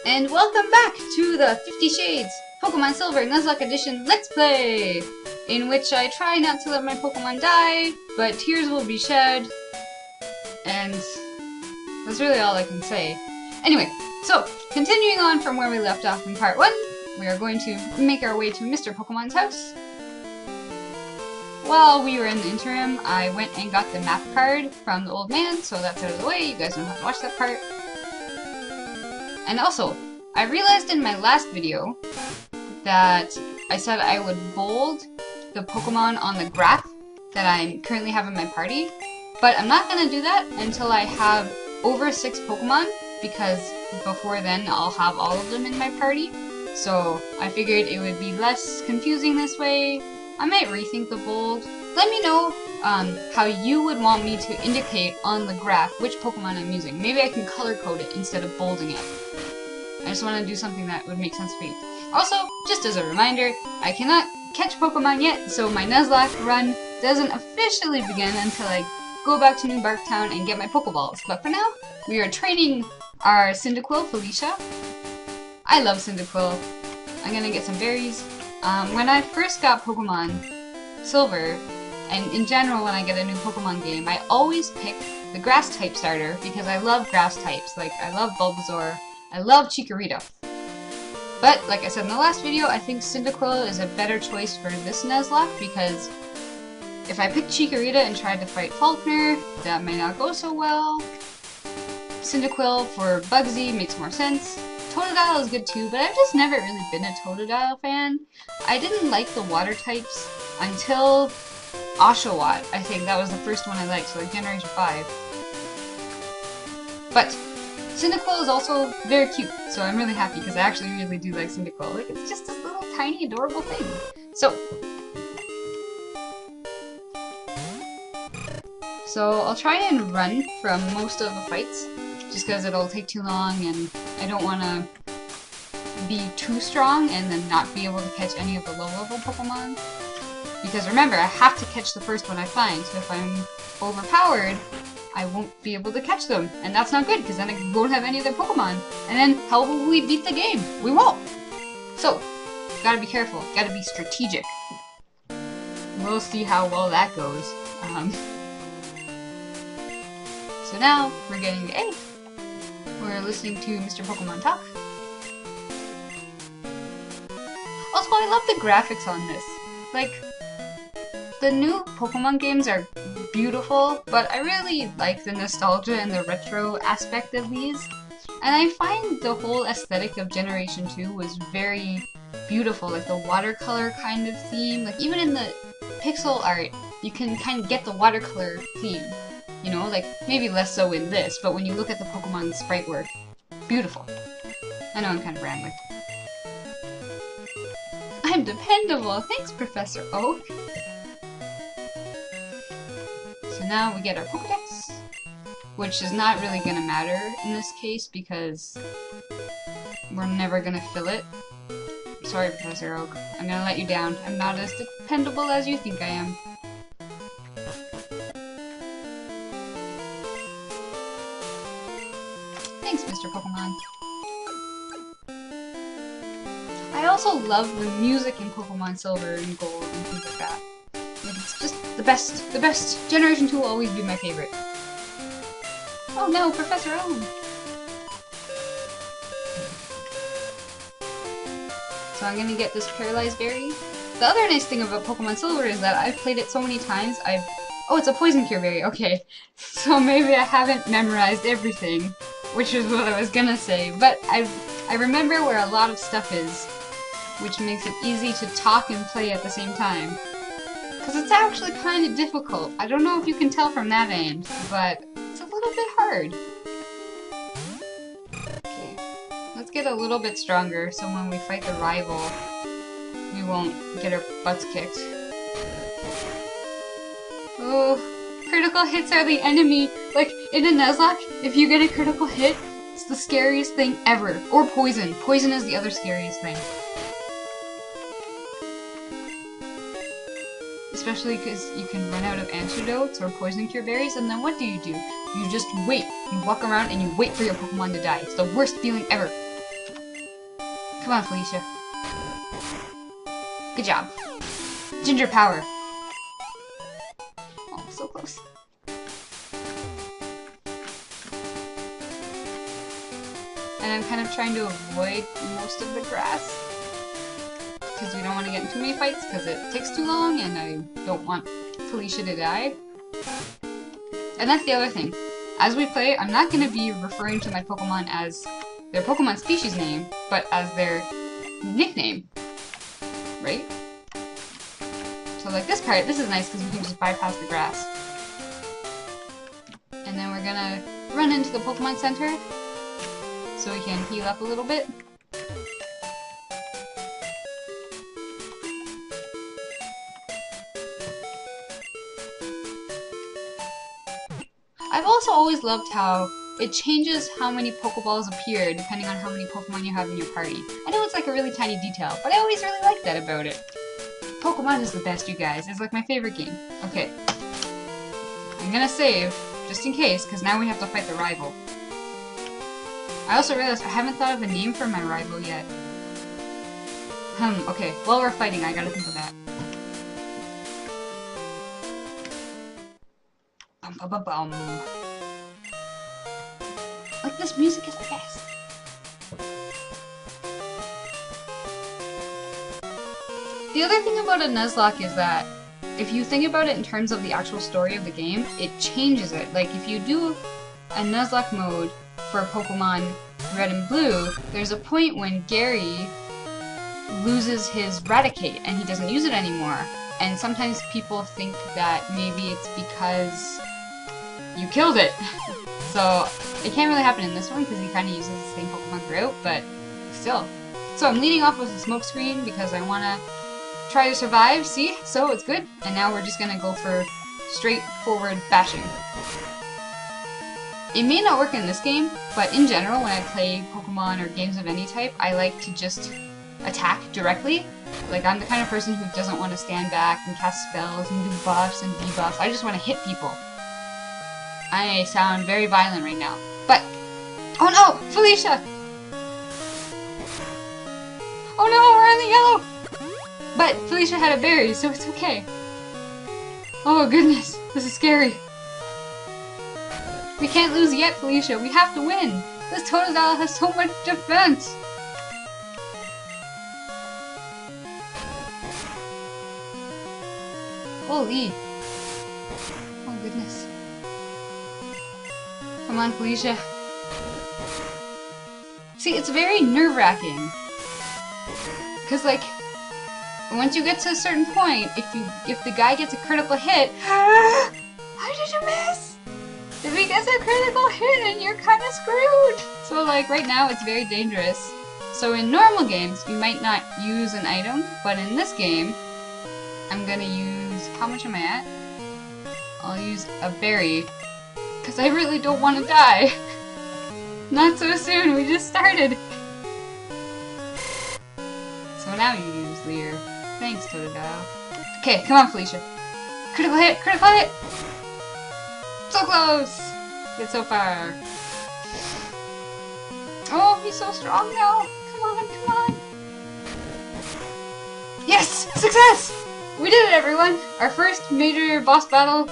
And welcome back to the 50 Shades Pokemon Silver Nuzlocke Edition Let's Play! In which I try not to let my Pokemon die, but tears will be shed, and that's really all I can say. Anyway, so, continuing on from where we left off in part 1, we are going to make our way to Mr. Pokemon's house. While we were in the interim, I went and got the map card from the old man, so that's out of the way. You guys don't have to watch that part. And also, I realized in my last video that I said I would bold the Pokemon on the graph that I currently have in my party, but I'm not going to do that until I have over 6 Pokemon, because before then I'll have all of them in my party. So I figured it would be less confusing this way. I might rethink the bold. Let me know how you would want me to indicate on the graph which Pokemon I'm using. Maybe I can color code it instead of bolding it. I just want to do something that would make sense for you. Also, just as a reminder, I cannot catch Pokemon yet, so my Nuzlocke run doesn't officially begin until I go back to New Barktown and get my Pokeballs. But for now, we are training our Cyndaquil, Felicia. I love Cyndaquil. I'm gonna get some berries. When I first got Pokemon Silver, and in general when I get a new Pokemon game, I always pick the grass type starter because I love grass types. Like, I love Bulbasaur, I love Chikorita. But, like I said in the last video, I think Cyndaquil is a better choice for this Nuzlocke because if I pick Chikorita and tried to fight Faulkner, that may not go so well. Cyndaquil for Bugsy makes more sense. Totodile is good too, but I've just never really been a Totodile fan. I didn't like the water types until Oshawott. I think that was the first one I liked, so like Generation 5. But Cyndaquil is also very cute, so I'm really happy because I actually really do like Cyndaquil. Like, it's just this little tiny adorable thing. So I'll try and run from most of the fights, just because it'll take too long and I don't want to be too strong and then not be able to catch any of the low-level Pokemon. Because remember, I have to catch the first one I find, so if I'm overpowered, I won't be able to catch them. And that's not good, because then I won't have any other Pokemon. And then how will we beat the game? We won't! So, gotta be careful, gotta be strategic. We'll see how well that goes. So now, we're getting to A. We're listening to Mr. Pokemon talk. Also, I love the graphics on this. Like, the new Pokemon games are beautiful, but I really like the nostalgia and the retro aspect of these. And I find the whole aesthetic of Generation 2 was very beautiful, like the watercolor kind of theme. Like, even in the pixel art, you can kind of get the watercolor theme. You know, like, maybe less so in this, but when you look at the Pokemon sprite work, beautiful. I know I'm kind of rambling. I'm dependable! Thanks, Professor Oak! So now we get our Pokedex, which is not really gonna matter in this case because we're never gonna fill it. Sorry, Professor Oak. I'm gonna let you down. I'm not as dependable as you think I am. Thanks, Mr. Pokemon. I also love the music in Pokemon Silver and Gold and things like that. Like, it's just the best. The best. Generation 2 will always be my favorite. Oh no, Professor Owen! So I'm gonna get this Paralyzed Berry. The other nice thing about Pokemon Silver is that I've played it so many times, Oh, it's a Poison Cure Berry, okay. So maybe I haven't memorized everything, which is what I was gonna say, but I remember where a lot of stuff is, which makes it easy to talk and play at the same time. Because it's actually kind of difficult. I don't know if you can tell from that end, but it's a little bit hard. Okay, let's get a little bit stronger so when we fight the rival, we won't get our butts kicked. Oh, critical hits are the enemy. Like, in a Nuzlocke, if you get a critical hit, it's the scariest thing ever. Or poison. Poison is the other scariest thing. Especially because you can run out of antidotes or poison cure berries, and then what do? You just wait. You walk around and you wait for your Pokemon to die. It's the worst feeling ever. Come on, Felicia. Good job. Ginger power. Oh, so close. And I'm kind of trying to avoid most of the grass, because we don't want to get in too many fights, because it takes too long, and I don't want Felicia to die. And that's the other thing. As we play, I'm not going to be referring to my Pokemon as their Pokemon species name, but as their nickname. Right? So like this part, this is nice because we can just bypass the grass. And then we're gonna run into the Pokemon Center so we can heal up a little bit. I've also always loved how it changes how many Pokeballs appear depending on how many Pokemon you have in your party. I know it's like a really tiny detail, but I always really like that about it. Pokemon is the best, you guys. It's like my favorite game. Okay. I'm gonna save, just in case, because now we have to fight the rival. I also realized I haven't thought of a name for my rival yet. Okay. While we're fighting, I gotta think of that. Like, this music is the best. The other thing about a Nuzlocke is that if you think about it in terms of the actual story of the game, it changes it. Like, if you do a Nuzlocke mode for Pokemon Red and Blue, there's a point when Gary loses his Raticate and he doesn't use it anymore. And sometimes people think that maybe it's because you killed it. So it can't really happen in this one because he kind of uses the same Pokemon throughout, but still. So I'm leading off with a smoke screen because I want to try to survive, see? So it's good. And now we're just going to go for straightforward bashing. It may not work in this game, but in general when I play Pokemon or games of any type, I like to just attack directly. Like, I'm the kind of person who doesn't want to stand back and cast spells and do buffs and debuffs. I just want to hit people. I sound very violent right now. But, oh no! Felicia! Oh no, we're in the yellow! But Felicia had a berry, so it's okay. Oh goodness, this is scary. We can't lose yet, Felicia. We have to win. This Totodile has so much defense. Holy. Oh goodness. Come on, Felicia. See, it's very nerve-wracking. Because, like, once you get to a certain point, if the guy gets a critical hit, how did you miss? If he gets a critical hit, and you're kind of screwed. So, like, right now, it's very dangerous. So in normal games, you might not use an item, but in this game, I'm gonna use, how much am I at? I'll use a berry, because I really don't want to die. Not so soon, we just started. So now you use Leer. Thanks, Totodile. Okay, come on, Felicia. Critical hit! Critical hit! So close! Get so far. Oh, he's so strong now! Come on, come on! Yes! Success! We did it, everyone! Our first major boss battle,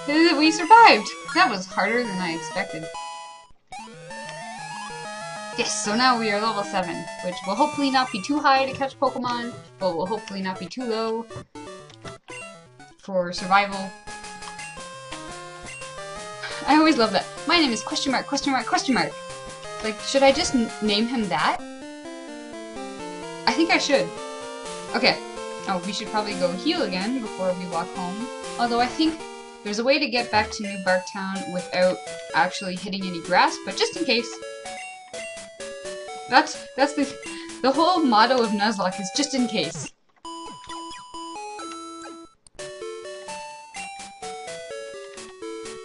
we survived! That was harder than I expected. Yes, so now we are level 7, which will hopefully not be too high to catch Pokemon, but will hopefully not be too low for survival. I always love that. My name is question mark, question mark, question mark. Like, should I just name him that? I think I should. Okay. Oh, we should probably go heal again before we walk home. Although I think there's a way to get back to New Barktown without actually hitting any grass, but just in case. That's the whole motto of Nuzlocke is just in case.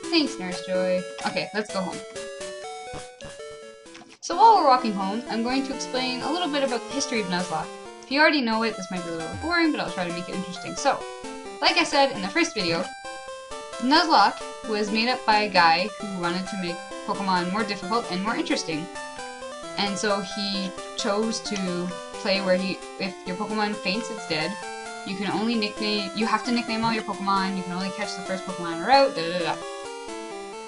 Thanks, Nurse Joy. Okay, let's go home. So while we're walking home, I'm going to explain a little bit about the history of Nuzlocke. If you already know it, this might be a little boring, but I'll try to make it interesting. So, like I said in the first video, Nuzlocke was made up by a guy who wanted to make Pokemon more difficult and more interesting. And so he chose to play where if your Pokemon faints, it's dead. You can only you have to nickname all your Pokemon, you can only catch the first Pokemon en route, da da da.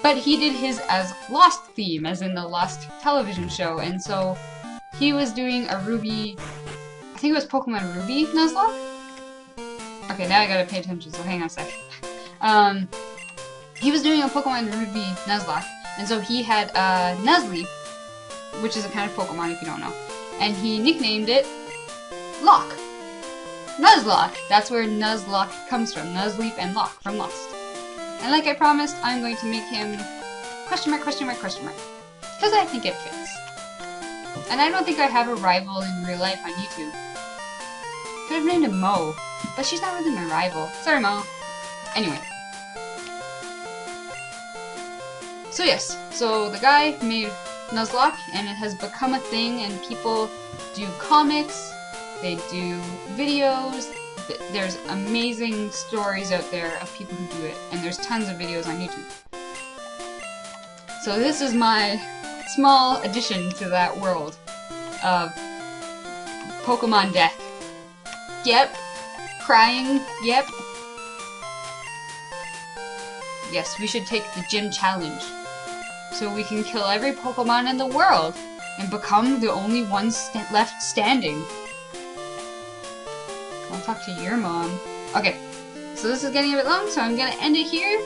But he did his as Lost theme, as in the Lost television show, and so he was doing a Ruby, I think it was Pokemon Ruby Nuzlocke? Okay, now I gotta pay attention, so hang on a sec. He was doing a Pokemon Ruby Nuzlocke, and so he had Nuzleaf, which is a kind of Pokemon if you don't know, and he nicknamed it Locke. Nuzlocke! That's where Nuzlocke comes from. Nuzleaf and Locke from Lost. And like I promised, I'm going to make him question mark, question mark, question mark. Because I think it fits. And I don't think I have a rival in real life on YouTube. Could have named him Mo, but she's not really my rival. Sorry, Mo. Anyway. So yes, so the guy made Nuzlocke, and it has become a thing, and people do comics, they do videos, there's amazing stories out there of people who do it, and there's tons of videos on YouTube. So this is my small addition to that world of Pokemon death. Yep. Crying. Yep. Yes, we should take the gym challenge. So we can kill every Pokemon in the world and become the only ones left standing. I'll talk to your mom. Okay, so this is getting a bit long, so I'm gonna end it here.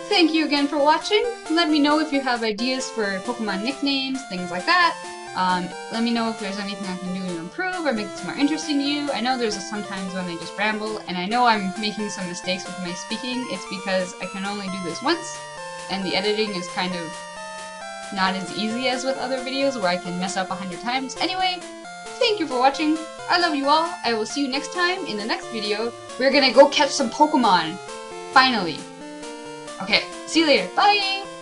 Thank you again for watching. Let me know if you have ideas for Pokemon nicknames, things like that. Let me know if there's anything I can do to improve or make this more interesting to you. I know there's sometimes when I just ramble, and I know I'm making some mistakes with my speaking. It's because I can only do this once, and the editing is kind of not as easy as with other videos where I can mess up 100 times. Anyway, thank you for watching. I love you all. I will see you next time in the next video. We're gonna go catch some Pokemon. Finally. Okay, see you later. Bye!